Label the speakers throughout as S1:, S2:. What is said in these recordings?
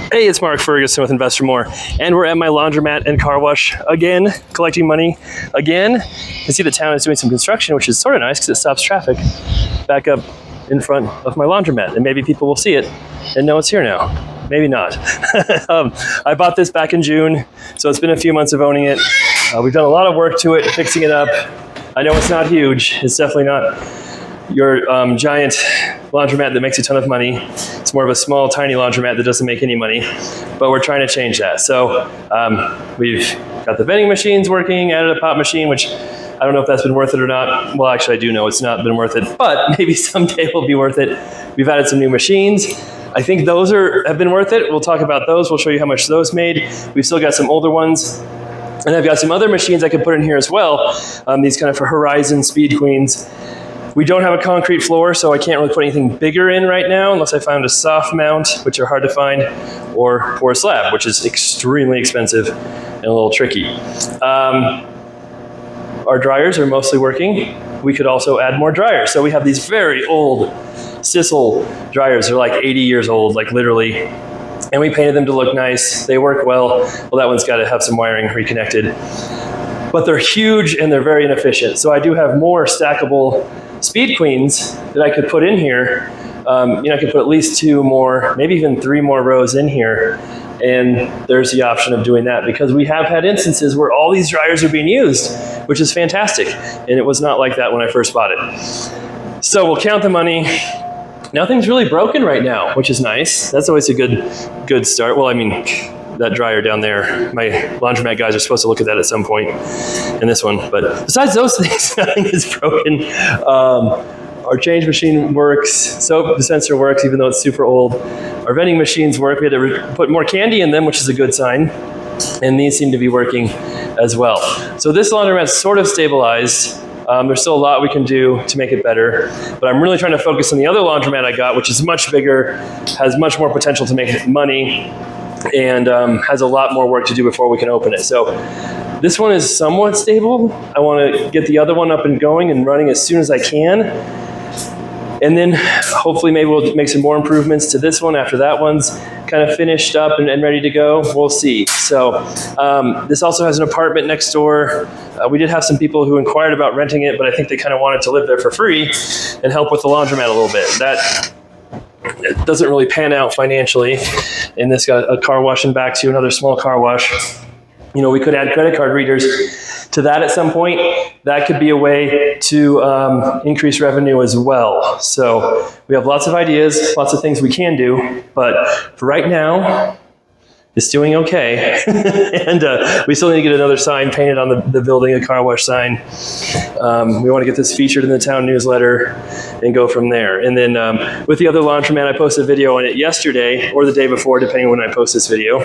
S1: Hey, it's Mark Ferguson with Investor More, and we're at my laundromat and car wash again, collecting money again. You see the town is doing some construction, which is sort of nice because it stops traffic back up in front of my laundromat, and maybe people will see it and know it's here now. Maybe not. I bought this back in June, so it's been a few months of owning it. We've done a lot of work to it, fixing it up. I know it's not huge. It's definitely not your giant laundromat that makes a ton of money. It's more of a small, tiny laundromat that doesn't make any money, but we're trying to change that. So we've got the vending machines working, added a pop machine, which I don't know if that's been worth it or not. Well, actually, I do know it's not been worth it, but maybe someday will be worth it. We've added some new machines. I think those have been worth it. We'll talk about those. We'll show you how much those made. We've still got some older ones. And I've got some other machines I could put in here as well. These kind of for Horizon Speed Queens. We don't have a concrete floor, so I can't really put anything bigger in right now unless I found a soft mount, which are hard to find, or pour a slab, which is extremely expensive and a little tricky. Our dryers are mostly working. We could also add more dryers. So we have these very old Sissel dryers. They're like 80 years old, like literally. And we painted them to look nice. They work well. Well, that one's got to have some wiring reconnected. But they're huge and they're very inefficient. So I do have more stackable Speed Queens that I could put in here. I could put at least 2 more, maybe even 3 more rows in here. And there's the option of doing that because we have had instances where all these dryers are being used, which is fantastic. And it was not like that when I first bought it. So we'll count the money. Nothing's really broken right now, which is nice. That's always a good start. Well, I mean, that dryer down there, my laundromat guys are supposed to look at that at some point in this one. But besides those things, nothing is broken. Our change machine works. Soap dispenser works, even though it's super old. Our vending machines work. We had to put more candy in them, which is a good sign. And these seem to be working as well. So this laundromat's sort of stabilized. There's still a lot we can do to make it better, but I'm really trying to focus on the other laundromat I got, which is much bigger, has much more potential to make money, and has a lot more work to do before we can open it. So this one is somewhat stable. I want to get the other one up and going and running as soon as I can. And then hopefully maybe we'll make some more improvements to this one after that one's kind of finished up and ready to go. We'll see. So this also has an apartment next door. We did have some people who inquired about renting it, but I think they kind of wanted to live there for free and help with the laundromat a little bit. That it doesn't really pan out financially. And this got a car wash and back to another small car wash. We could add credit card readers to that at some point. That could be a way to increase revenue as well. So we have lots of ideas, lots of things we can do, but for right now, it's doing okay. And we still need to get another sign painted on the building, a car wash sign. We want to get this featured in the town newsletter and go from there. And then with the other laundromat, I posted a video on it yesterday or the day before, depending on when I post this video.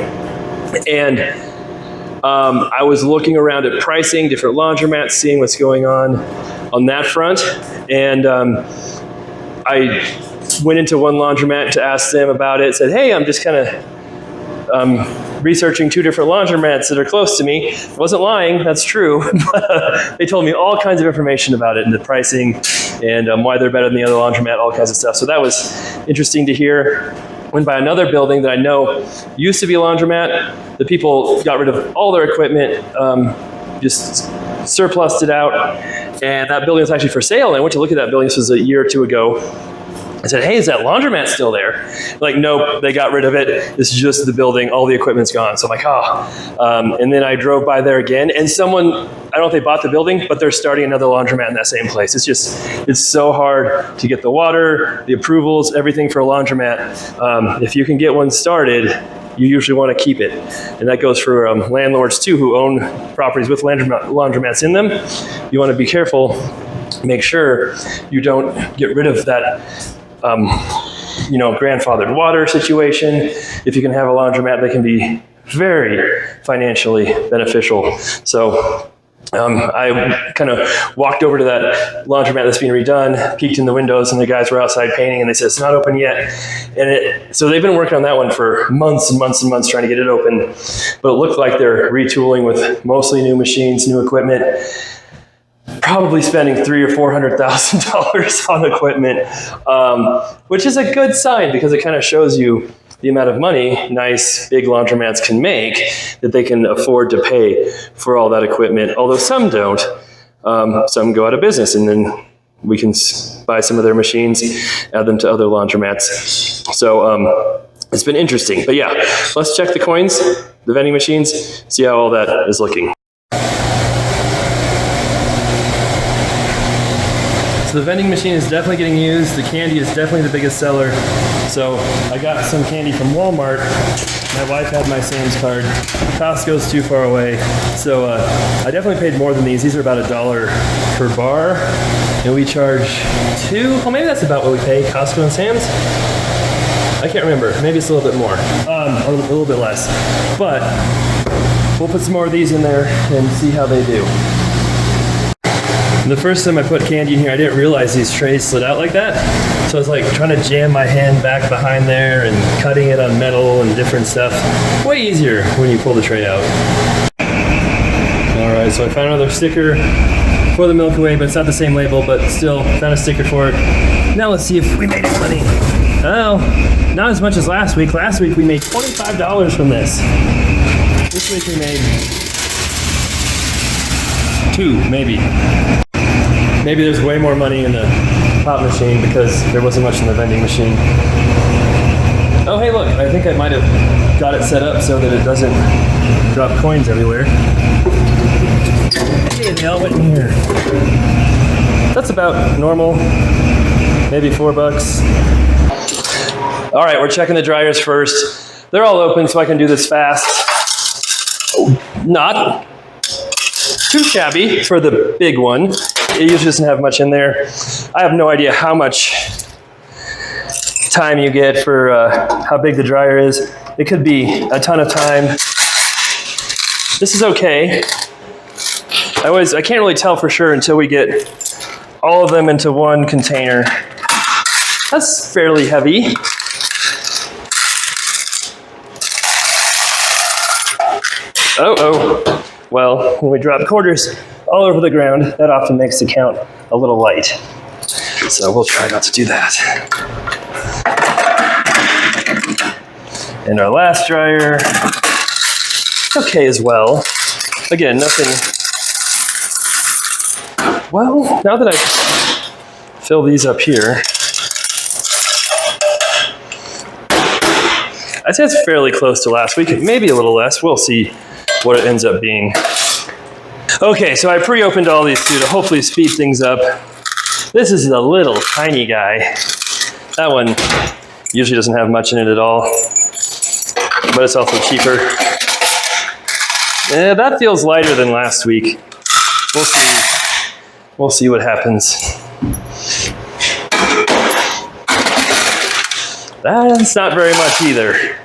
S1: And I was looking around at pricing, different laundromats, seeing what's going on that front. And I went into one laundromat to ask them about it, said, hey, I'm just kind of researching 2 different laundromats that are close to me. I wasn't lying, that's true. But they told me all kinds of information about it and the pricing and why they're better than the other laundromat, all kinds of stuff. So that was interesting to hear. Went by another building that I know used to be a laundromat. The people got rid of all their equipment, just surplused it out. And that building was actually for sale. And I went to look at that building. This was a year or 2 ago. I said, hey, is that laundromat still there? Like, nope, they got rid of it. This is just the building. All the equipment's gone. So I'm like, and then I drove by there again. And someone, I don't know if they bought the building, but they're starting another laundromat in that same place. It's so hard to get the water, the approvals, everything for a laundromat. If you can get one started, you usually want to keep it. And that goes for landlords too, who own properties with laundromats in them. You want to be careful. Make sure you don't get rid of that grandfathered water situation. If you can have a laundromat, they can be very financially beneficial. So I kind of walked over to that laundromat that's being redone, peeked in the windows, and the guys were outside painting, and they said, it's not open yet. And so they've been working on that one for months and months and months trying to get it open. But it looked like they're retooling with mostly new machines, new equipment. Probably spending $300,000 or $400,000 on equipment, which is a good sign because it kind of shows you the amount of money nice big laundromats can make that they can afford to pay for all that equipment, although some don't. Some go out of business, and then we can buy some of their machines, add them to other laundromats. So it's been interesting. But yeah, let's check the coins, the vending machines, see how all that is looking. So the vending machine is definitely getting used. The candy is definitely the biggest seller. So I got some candy from Walmart. My wife had my Sam's card. Costco's too far away. So I definitely paid more than these. These are about $1 per bar. And we charge well, maybe that's about what we pay, Costco and Sam's. I can't remember. Maybe it's a little bit more, a little bit less. But we'll put some more of these in there and see how they do. The first time I put candy in here, I didn't realize these trays slid out like that. So I was like trying to jam my hand back behind there and cutting it on metal and different stuff. Way easier when you pull the tray out. All right, so I found another sticker for the Milky Way, but it's not the same label, but still found a sticker for it. Now let's see if we made any money. Oh, not as much as last week. Last week we made $25 from this. This week we made $2, maybe. Maybe there's way more money in the pop machine because there wasn't much in the vending machine. Oh, hey, look, I think I might have got it set up so that it doesn't drop coins everywhere. Hey, they all went in here. That's about normal, maybe $4. All right, we're checking the dryers first. They're all open, so I can do this fast. Oh, not too shabby for the big one. It usually doesn't have much in there. I have no idea how much time you get for how big the dryer is. It could be a ton of time. This is okay. I can't really tell for sure until we get all of them into one container. That's fairly heavy. Oh. Well, when we drop quarters all over the ground, that often makes the count a little light. So we'll try not to do that. And our last dryer, okay as well. Again, nothing. Well, now that I fill these up here, I'd say it's fairly close to last week, maybe a little less. We'll see what it ends up being. Okay, so I pre-opened all these too to hopefully speed things up. This is a little tiny guy. That one usually doesn't have much in it at all, but it's also cheaper. Yeah, that feels lighter than last week. We'll see. We'll see what happens. That's not very much either.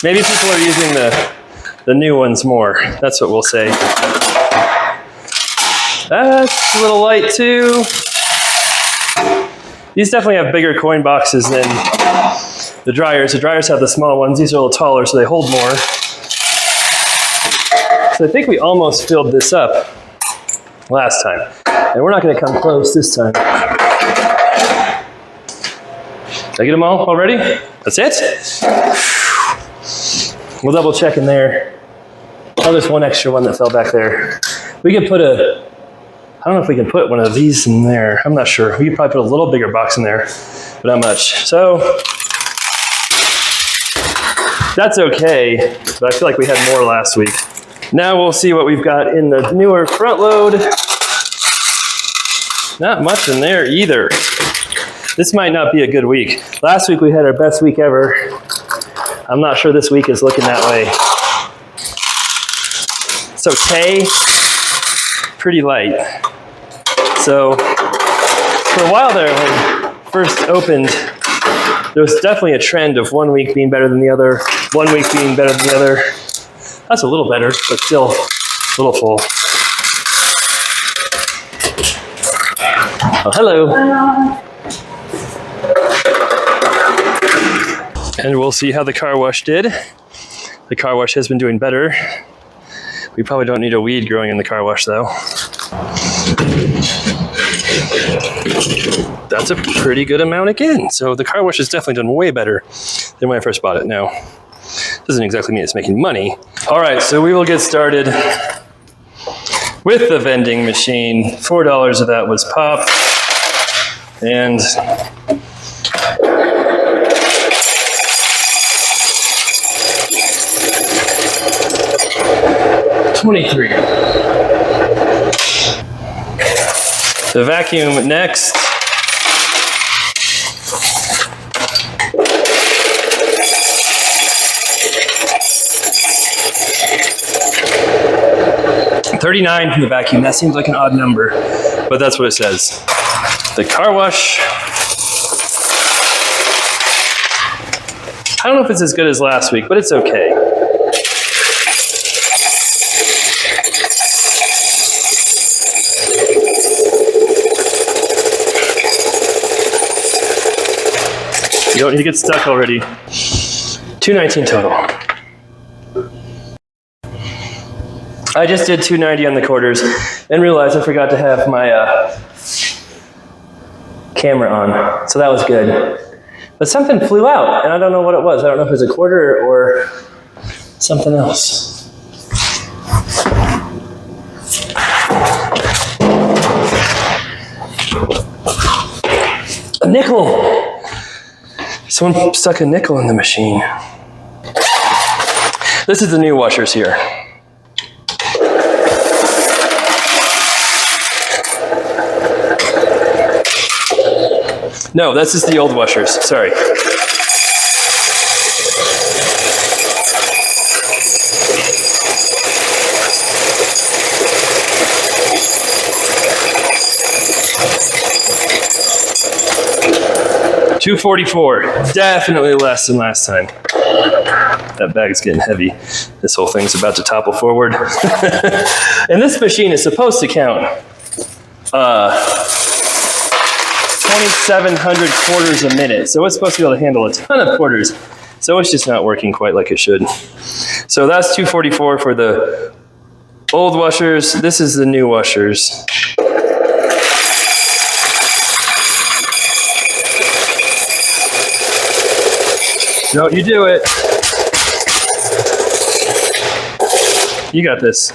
S1: Maybe people are using the new ones more. That's what we'll say. That's a little light too. These definitely have bigger coin boxes than the dryers. The dryers have the small ones. These are a little taller, so they hold more. So I think we almost filled this up last time. And we're not going to come close this time. Did I get them all already? That's it? We'll double check in there. Oh, there's one extra one that fell back there. We could put I don't know if we can put one of these in there. I'm not sure. We could probably put a little bigger box in there, but not much. So that's okay, but I feel like we had more last week. Now we'll see what we've got in the newer front load. Not much in there either. This might not be a good week. Last week we had our best week ever. I'm not sure this week is looking that way. It's okay. Pretty light. So for a while there, when it first opened, there was definitely a trend of 1 week being better than the other, 1 week being better than the other. That's a little better, but still a little full. Oh, hello. And we'll see how the car wash did. The car wash has been doing better. We probably don't need a weed growing in the car wash though. that's a pretty good amount again. So the car wash has definitely done way better than when I first bought it. Now, doesn't exactly mean it's making money. All right, so we will get started with the vending machine. $4 of that was pop. And $23. The vacuum next. $39 from the vacuum. That seems like an odd number, but that's what it says. The car wash. I don't know if it's as good as last week, but it's okay. You don't need to get stuck already. $219 total. I just did $290 on the quarters and realized I forgot to have my camera on, so that was good. But something flew out, and I don't know what it was. I don't know if it was a quarter or something else. A nickel! Someone stuck a nickel in the machine. This is the new washers here. No, this is the old washers, sorry. $244, definitely less than last time. That bag's getting heavy. This whole thing's about to topple forward. And this machine is supposed to count 2,700 quarters a minute. So it's supposed to be able to handle a ton of quarters. So it's just not working quite like it should. So that's $244 for the old washers. This is the new washers. No, you do it. You got this.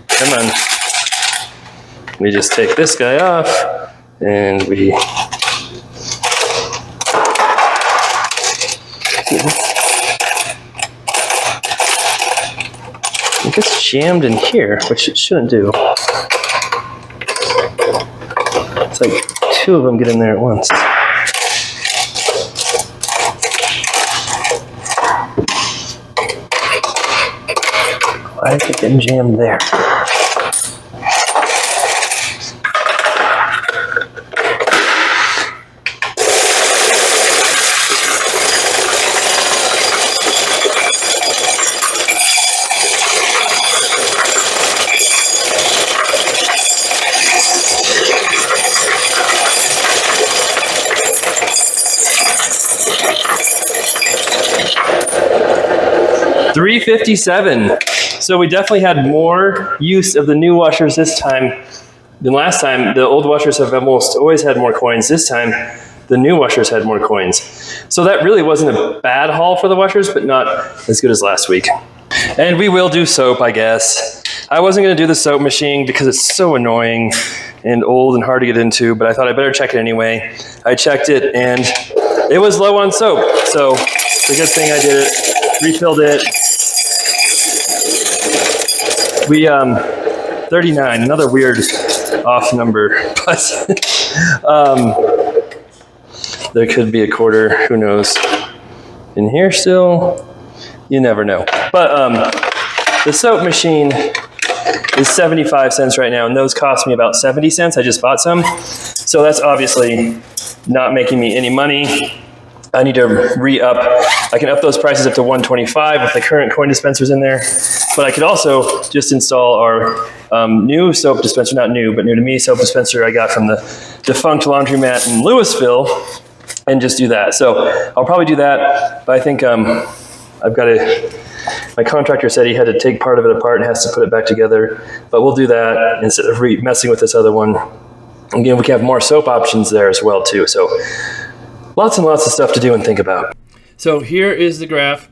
S1: Come on. We just take this guy off. And we it gets jammed in here, which it shouldn't do. It's like two of them get in there at once. Why is it getting jammed there? $357. So we definitely had more use of the new washers this time than last time. The old washers have almost always had more coins. This time, the new washers had more coins. So that really wasn't a bad haul for the washers, but not as good as last week. And we will do soap, I guess. I wasn't going to do the soap machine because it's so annoying and old and hard to get into, but I thought I better check it anyway. I checked it and it was low on soap. So it's a good thing I did it. Refilled it. We 39, another weird off number, but there could be a quarter, who knows. In here still, you never know. But the soap machine is 75 cents right now, and those cost me about 70 cents. I just bought some. So that's obviously not making me any money. I need to re-up. I can up those prices up to $125 with the current coin dispensers in there. But I could also just install our new soap dispenser, not new, but new to me soap dispenser I got from the defunct Laundromat in Louisville, and just do that. So I'll probably do that, but I think I've got to, my contractor said he had to take part of it apart and has to put it back together, but we'll do that instead of messing with this other one. Again, we can have more soap options there as well too. So lots and lots of stuff to do and think about. So here is the graph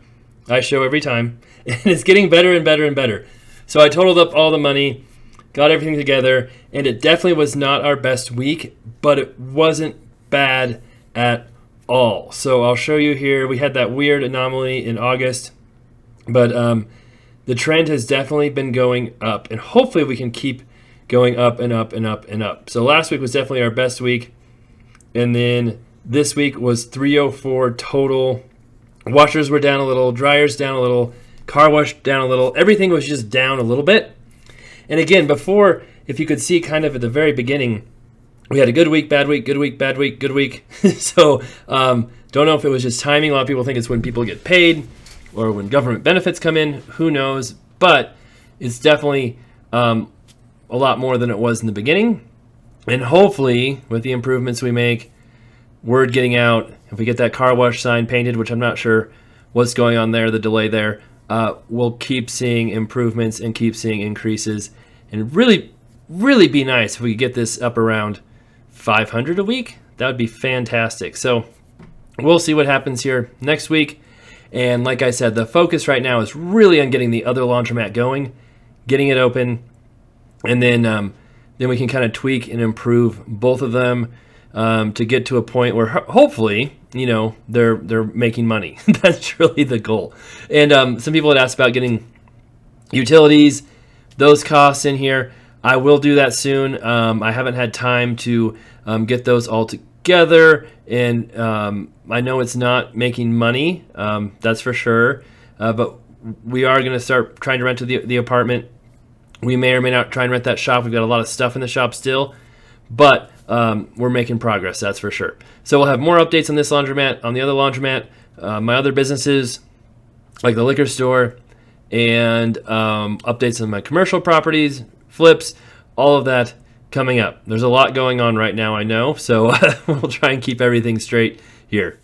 S1: I show every time, and it's getting better and better and better. So I totaled up all the money, got everything together, and it definitely was not our best week, but it wasn't bad at all. So I'll show you here. We had that weird anomaly in August, but the trend has definitely been going up, and hopefully we can keep going up and up and up and up. So last week was definitely our best week, and then this week was 304 total. Washers were down a little, dryers down a little, car wash down a little. Everything was just down a little bit. And again, before, if you could see kind of at the very beginning, we had a good week, bad week, good week, bad week, good week. So don't know if it was just timing. A lot of people think it's when people get paid or when government benefits come in. Who knows? But it's definitely a lot more than it was in the beginning. And hopefully, with the improvements we make, word getting out, if we get that car wash sign painted, which I'm not sure what's going on there, the delay there, we'll keep seeing improvements and keep seeing increases. And really, really be nice if we could get this up around 500 a week. That would be fantastic. So we'll see what happens here next week. And like I said, the focus right now is really on getting the other laundromat going, getting it open, and then we can kind of tweak and improve both of them to get to a point where hopefully, they're making money. That's really the goal. And some people had asked about getting utilities, those costs in here. I will do that soon. I haven't had time to get those all together, and I know it's not making money, that's for sure, but we are going to start trying to rent to the apartment. We may or may not try and rent that shop. We've got a lot of stuff in the shop still, but we're making progress, that's for sure. So we'll have more updates on this laundromat, on the other laundromat, my other businesses, like the liquor store, and updates on my commercial properties, flips, all of that coming up. There's a lot going on right now, I know, so we'll try and keep everything straight here.